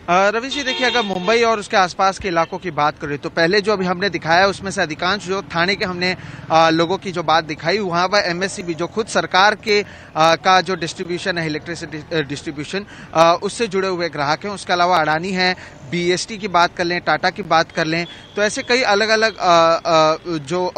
रवि जी, देखिए, अगर मुंबई और उसके आसपास के इलाकों की बात करें तो पहले जो अभी हमने दिखाया उसमें से अधिकांश जो थाने के हमने लोगों की जो बात दिखाई, वहाँ पर एमएससीबी जो खुद सरकार के का जो डिस्ट्रीब्यूशन है, इलेक्ट्रिसिटी डिस्ट्रीब्यूशन, उससे जुड़े हुए ग्राहक हैं। उसके अलावा अडानी हैं, बीएसटी की बात कर लें, टाटा की बात कर लें, तो ऐसे कई अलग अलग जो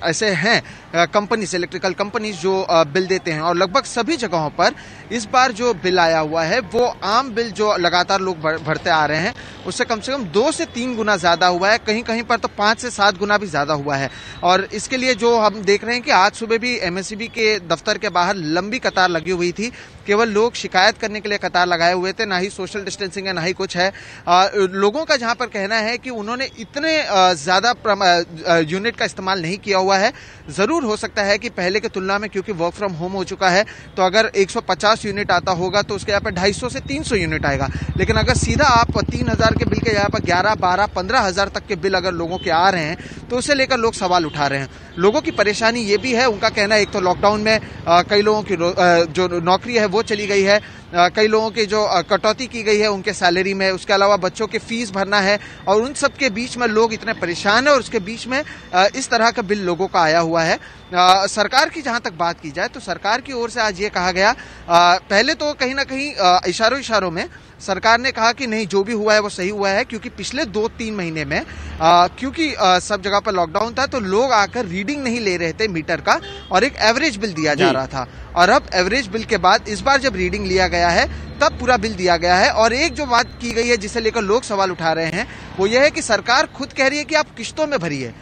ऐसे हैं कंपनीज, इलेक्ट्रिकल कंपनीज जो बिल देते हैं, और लगभग सभी जगहों पर इस बार जो बिल आया हुआ है वो आम बिल जो लगातार लोग भरते आ रहे हैं उससे कम से कम 2 से 3 गुना ज्यादा हुआ है, कहीं कहीं पर तो 5 से 7 गुना भी ज्यादा हुआ है। और इसके लिए जो हम देख रहे हैं कि आज सुबह भी एमएसईबी के दफ्तर के बाहर लंबी कतार लगी हुई थी, केवल लोग शिकायत करने के लिए कतार लगाए हुए थे, ना ही सोशल डिस्टेंसिंग है ना ही कुछ है। लोगों का जहां पर कहना है कि उन्होंने इतने ज्यादा यूनिट का इस्तेमाल नहीं किया हुआ है। जरूर हो सकता है कि पहले की तुलना में, क्योंकि वर्क फ्रॉम होम हो चुका है, तो अगर 150 यूनिट आता होगा तो उसके यहाँ पर 250 से 300 यूनिट आएगा। लेकिन अगर सीधा आप 3000 के बिल के यहाँ पर 11, 12, 15 हजार तक के बिल अगर लोगों के आ रहे हैं तो उसे लेकर लोग सवाल उठा रहे हैं। लोगों की परेशानी ये भी है, उनका कहना है एक तो लॉकडाउन में कई लोगों की जो नौकरी है वो चली गई है, कई लोगों की जो कटौती की गई है उनके सैलरी में, उसके अलावा बच्चों के फीस भरना है, और उन सब के बीच में लोग इतने परेशान हैं और उसके बीच में इस तरह का बिल लोगों का आया हुआ है। सरकार की जहां तक बात की जाए तो सरकार की ओर से आज ये कहा गया, पहले तो कहीं ना कहीं इशारों में सरकार ने कहा कि नहीं, जो भी हुआ है वो सही हुआ है, क्योंकि पिछले 2-3 महीने में क्योंकि सब जगह पर लॉकडाउन था तो लोग आकर रीडिंग नहीं ले रहे थे मीटर का और एक एवरेज बिल दिया जा रहा था। और अब एवरेज बिल के बाद इस बार जब रीडिंग लिया गया है तब पूरा बिल दिया गया है। और एक जो बात की गई है जिसे लेकर लोग सवाल उठा रहे हैं वो यह है कि सरकार खुद कह रही है कि आप किस्तों में भरिए।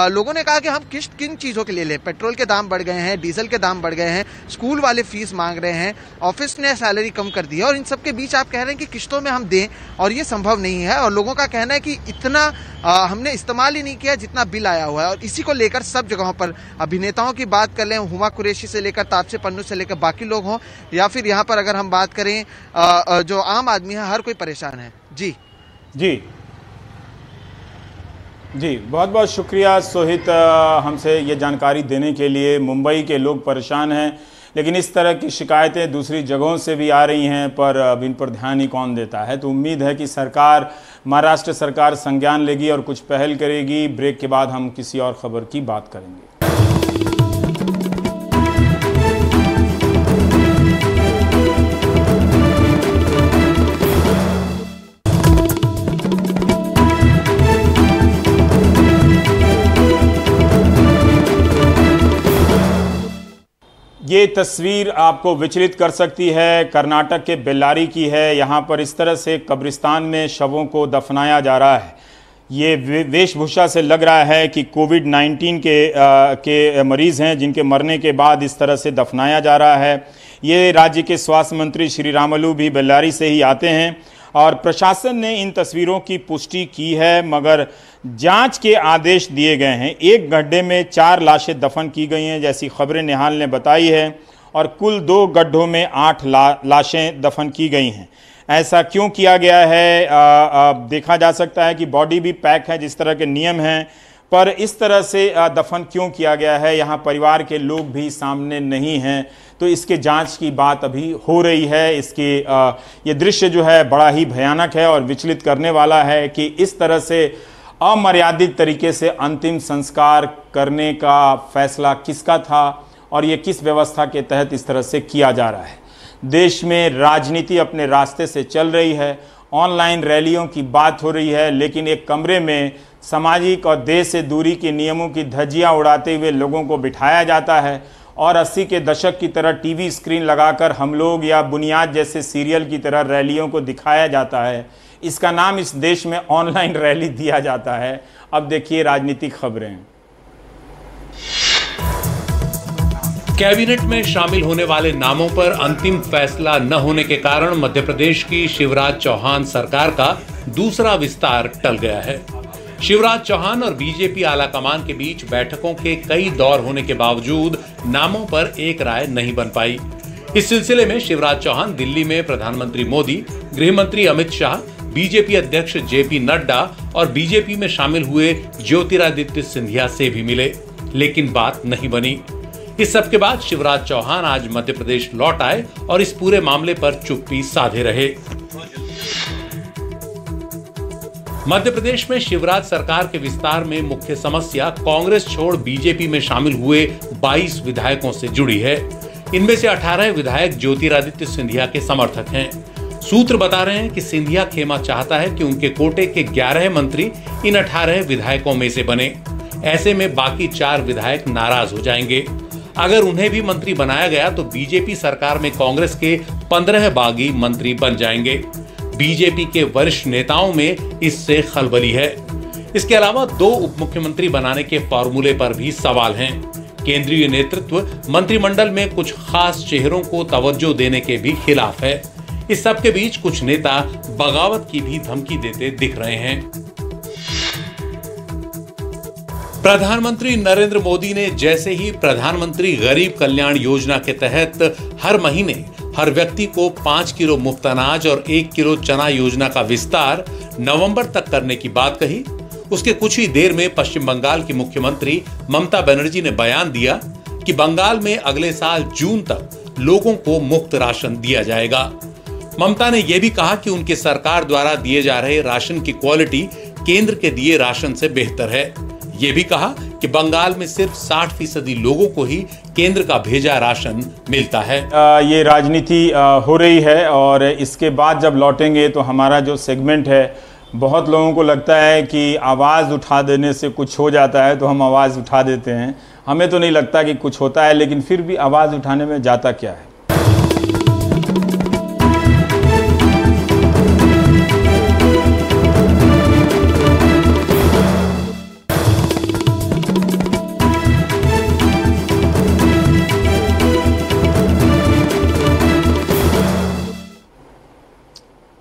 लोगों ने कहा कि हम किस्त किन चीजों के लिए लें, पेट्रोल के दाम बढ़ गए हैं, डीजल के दाम बढ़ गए हैं, स्कूल वाले फीस मांग रहे हैं, ऑफिस ने सैलरी कम कर दी है, और इन सब के बीच आप कह रहे हैं कि किस्तों में हम दें, और ये संभव नहीं है। और लोगों का कहना है कि इतना हमने इस्तेमाल ही नहीं किया जितना बिल आया हुआ है। और इसी को लेकर सब जगहों पर अभिनेताओं की बात कर लें, हुमा कुरैशी से लेकर तापसी पन्नू से लेकर बाकी लोग हों, या फिर यहाँ पर अगर हम बात करें जो आम आदमी है, हर कोई परेशान है। जी जी, बहुत बहुत शुक्रिया सोहित हमसे ये जानकारी देने के लिए। मुंबई के लोग परेशान हैं, लेकिन इस तरह की शिकायतें दूसरी जगहों से भी आ रही हैं, पर अब इन पर ध्यान ही कौन देता है। तो उम्मीद है कि सरकार, महाराष्ट्र सरकार संज्ञान लेगी और कुछ पहल करेगी। ब्रेक के बाद हम किसी और खबर की बात करेंगे। ये तस्वीर आपको विचलित कर सकती है, कर्नाटक के बेल्लारी की है। यहाँ पर इस तरह से कब्रिस्तान में शवों को दफनाया जा रहा है। ये वेशभूषा से लग रहा है कि कोविड-19 के मरीज़ हैं, जिनके मरने के बाद इस तरह से दफनाया जा रहा है। ये राज्य के स्वास्थ्य मंत्री श्री रामुलु भी बेल्लारी से ही आते हैं, और प्रशासन ने इन तस्वीरों की पुष्टि की है, मगर जांच के आदेश दिए गए हैं। एक गड्ढे में 4 लाशें दफन की गई हैं, जैसी खबरें निहाल ने बताई है, और कुल 2 गड्ढों में 8 लाशें दफन की गई हैं। ऐसा क्यों किया गया है? देखा जा सकता है कि बॉडी भी पैक है, जिस तरह के नियम हैं, पर इस तरह से दफन क्यों किया गया है, यहाँ परिवार के लोग भी सामने नहीं हैं। तो इसके जांच की बात अभी हो रही है। इसके ये दृश्य जो है बड़ा ही भयानक है और विचलित करने वाला है कि इस तरह से अमर्यादित तरीके से अंतिम संस्कार करने का फैसला किसका था और ये किस व्यवस्था के तहत इस तरह से किया जा रहा है। देश में राजनीति अपने रास्ते से चल रही है, ऑनलाइन रैलियों की बात हो रही है, लेकिन एक कमरे में सामाजिक और देश से दूरी के नियमों की धज्जियां उड़ाते हुए लोगों को बिठाया जाता है और 80 के दशक की तरह टीवी स्क्रीन लगाकर हम लोग या बुनियाद जैसे सीरियल की तरह रैलियों को दिखाया जाता है। इसका नाम इस देश में ऑनलाइन रैली दिया जाता है। अब देखिए राजनीतिक खबरें। कैबिनेट में शामिल होने वाले नामों पर अंतिम फैसला न होने के कारण मध्य प्रदेश की शिवराज चौहान सरकार का दूसरा विस्तार टल गया है। शिवराज चौहान और बीजेपी आलाकमान के बीच बैठकों के कई दौर होने के बावजूद नामों पर एक राय नहीं बन पाई। इस सिलसिले में शिवराज चौहान दिल्ली में प्रधानमंत्री मोदी, गृह मंत्री अमित शाह, बीजेपी अध्यक्ष जेपी नड्डा और बीजेपी में शामिल हुए ज्योतिरादित्य सिंधिया से भी मिले, लेकिन बात नहीं बनी। इस सब के बाद शिवराज चौहान आज मध्य प्रदेश लौट आए और इस पूरे मामले पर चुप्पी साधे रहे। मध्य प्रदेश में शिवराज सरकार के विस्तार में मुख्य समस्या कांग्रेस छोड़ बीजेपी में शामिल हुए 22 विधायकों से जुड़ी है। इनमें से 18 विधायक ज्योतिरादित्य सिंधिया के समर्थक हैं। सूत्र बता रहे हैं कि सिंधिया खेमा चाहता है कि उनके कोटे के 11 मंत्री इन 18 विधायकों में से बने। ऐसे में बाकी 4 विधायक नाराज हो जाएंगे। अगर उन्हें भी मंत्री बनाया गया तो बीजेपी सरकार में कांग्रेस के 15 बागी मंत्री बन जाएंगे। बीजेपी के वरिष्ठ नेताओं में इससे खलबली है। इसके अलावा 2 उप मुख्यमंत्री बनाने के फॉर्मूले पर भी सवाल हैं। केंद्रीय नेतृत्व मंत्रिमंडल में कुछ खास चेहरों को तवज्जो देने के भी खिलाफ है। इस सब के बीच कुछ नेता बगावत की भी धमकी देते दिख रहे हैं। प्रधानमंत्री नरेंद्र मोदी ने जैसे ही प्रधानमंत्री गरीब कल्याण योजना के तहत हर महीने हर व्यक्ति को 5 किलो मुफ्त अनाज और 1 किलो चना योजना का विस्तार नवंबर तक करने की बात कही, उसके कुछ ही देर में पश्चिम बंगाल की मुख्यमंत्री ममता बनर्जी ने बयान दिया कि बंगाल में अगले साल जून तक लोगों को मुफ्त राशन दिया जाएगा। ममता ने यह भी कहा कि उनकी सरकार द्वारा दिए जा रहे राशन की क्वालिटी केंद्र के दिए राशन से बेहतर है। ये भी कहा कि बंगाल में सिर्फ 60% लोगों को ही केंद्र का भेजा राशन मिलता है। ये राजनीति हो रही है और इसके बाद जब लौटेंगे तो हमारा जो सेगमेंट है, बहुत लोगों को लगता है कि आवाज़ उठा देने से कुछ हो जाता है तो हम आवाज़ उठा देते हैं। हमें तो नहीं लगता कि कुछ होता है, लेकिन फिर भी आवाज़ उठाने में जाता क्या है।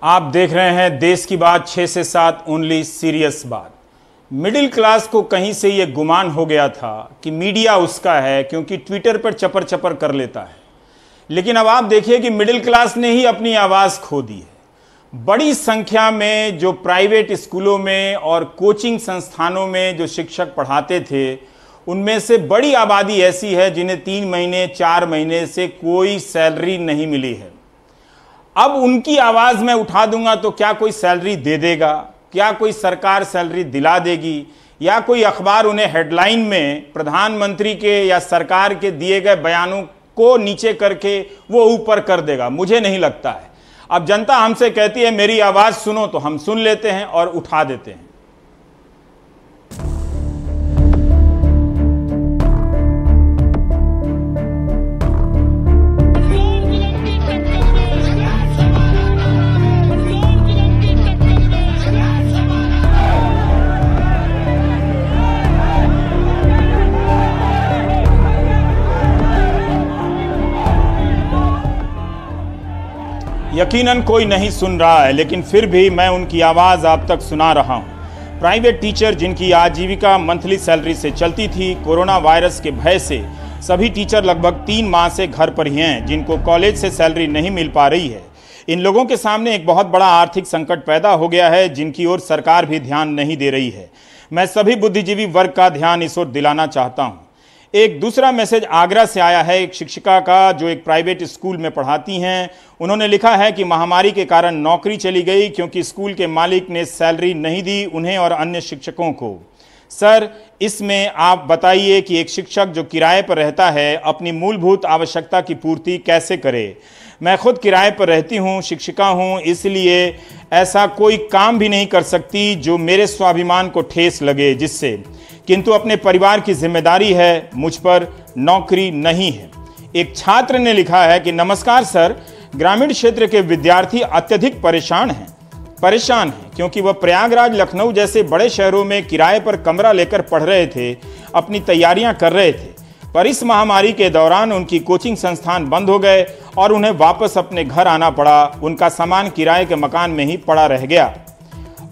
आप देख रहे हैं देश की बात 6 से 7 ओनली सीरियस बात। मिडिल क्लास को कहीं से ये गुमान हो गया था कि मीडिया उसका है क्योंकि ट्विटर पर चपर चपर कर लेता है, लेकिन अब आप देखिए कि मिडिल क्लास ने ही अपनी आवाज़ खो दी है। बड़ी संख्या में जो प्राइवेट स्कूलों में और कोचिंग संस्थानों में जो शिक्षक पढ़ाते थे, उनमें से बड़ी आबादी ऐसी है जिन्हें 3 महीने 4 महीने से कोई सैलरी नहीं मिली है। अब उनकी आवाज़ मैं उठा दूंगा तो क्या कोई सैलरी दे देगा? क्या कोई सरकार सैलरी दिला देगी? या कोई अखबार उन्हें हेडलाइन में प्रधानमंत्री के या सरकार के दिए गए बयानों को नीचे करके वो ऊपर कर देगा? मुझे नहीं लगता है। अब जनता हमसे कहती है मेरी आवाज़ सुनो, तो हम सुन लेते हैं और उठा देते हैं। यकीनन कोई नहीं सुन रहा है, लेकिन फिर भी मैं उनकी आवाज़ आप तक सुना रहा हूं। प्राइवेट टीचर जिनकी आजीविका मंथली सैलरी से चलती थी, कोरोना वायरस के भय से सभी टीचर लगभग 3 माह से घर पर ही हैं, जिनको कॉलेज से सैलरी नहीं मिल पा रही है। इन लोगों के सामने एक बहुत बड़ा आर्थिक संकट पैदा हो गया है, जिनकी ओर सरकार भी ध्यान नहीं दे रही है। मैं सभी बुद्धिजीवी वर्ग का ध्यान इस ओर दिलाना चाहता हूँ। एक दूसरा मैसेज आगरा से आया है, एक शिक्षिका का जो एक प्राइवेट स्कूल में पढ़ाती हैं। उन्होंने लिखा है कि महामारी के कारण नौकरी चली गई क्योंकि स्कूल के मालिक ने सैलरी नहीं दी उन्हें और अन्य शिक्षकों को। सर, इसमें आप बताइए कि एक शिक्षक जो किराए पर रहता है अपनी मूलभूत आवश्यकता की पूर्ति कैसे करे? मैं खुद किराए पर रहती हूँ, शिक्षिका हूँ, इसलिए ऐसा कोई काम भी नहीं कर सकती जो मेरे स्वाभिमान को ठेस लगे, जिससे किंतु अपने परिवार की जिम्मेदारी है, मुझ पर नौकरी नहीं है। एक छात्र ने लिखा है कि नमस्कार सर, ग्रामीण क्षेत्र के विद्यार्थी अत्यधिक परेशान हैं क्योंकि वह प्रयागराज, लखनऊ जैसे बड़े शहरों में किराए पर कमरा लेकर पढ़ रहे थे, अपनी तैयारियां कर रहे थे, पर इस महामारी के दौरान उनकी कोचिंग संस्थान बंद हो गए और उन्हें वापस अपने घर आना पड़ा। उनका सामान किराए के मकान में ही पड़ा रह गया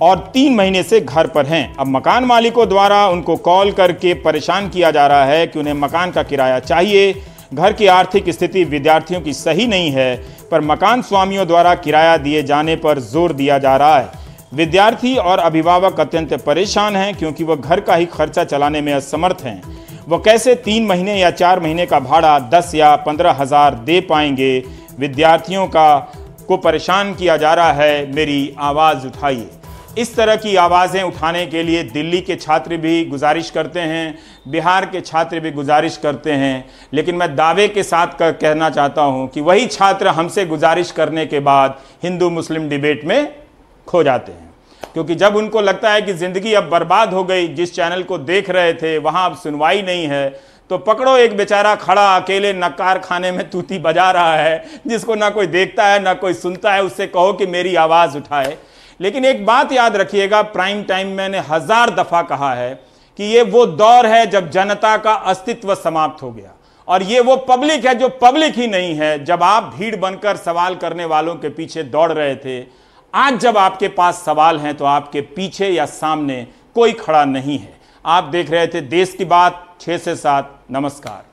और 3 महीने से घर पर हैं। अब मकान मालिकों द्वारा उनको कॉल करके परेशान किया जा रहा है कि उन्हें मकान का किराया चाहिए। घर की आर्थिक स्थिति विद्यार्थियों की सही नहीं है, पर मकान स्वामियों द्वारा किराया दिए जाने पर जोर दिया जा रहा है। विद्यार्थी और अभिभावक अत्यंत परेशान हैं क्योंकि वह घर का ही खर्चा चलाने में असमर्थ हैं। वह कैसे 3 महीने या 4 महीने का भाड़ा 10 या 15 हज़ार दे पाएंगे? विद्यार्थियों को परेशान किया जा रहा है, मेरी आवाज़ उठाइए। इस तरह की आवाज़ें उठाने के लिए दिल्ली के छात्र भी गुजारिश करते हैं, बिहार के छात्र भी गुजारिश करते हैं, लेकिन मैं दावे के साथ कहना चाहता हूं कि वही छात्र हमसे गुजारिश करने के बाद हिंदू मुस्लिम डिबेट में खो जाते हैं। क्योंकि जब उनको लगता है कि जिंदगी अब बर्बाद हो गई, जिस चैनल को देख रहे थे वहां अब सुनवाई नहीं है, तो पकड़ो एक बेचारा खड़ा अकेले नक्कार खाने में तूती बजा रहा है, जिसको ना कोई देखता है ना कोई सुनता है, उससे कहो कि मेरी आवाज उठाए। लेकिन एक बात याद रखिएगा, प्राइम टाइम मैंने 1000 दफा कहा है कि ये वो दौर है जब जनता का अस्तित्व समाप्त हो गया, और ये वो पब्लिक है जो पब्लिक ही नहीं है। जब आप भीड़ बनकर सवाल करने वालों के पीछे दौड़ रहे थे, आज जब आपके पास सवाल हैं तो आपके पीछे या सामने कोई खड़ा नहीं है। आप देख रहे थे देश की बात 6 से 7। नमस्कार।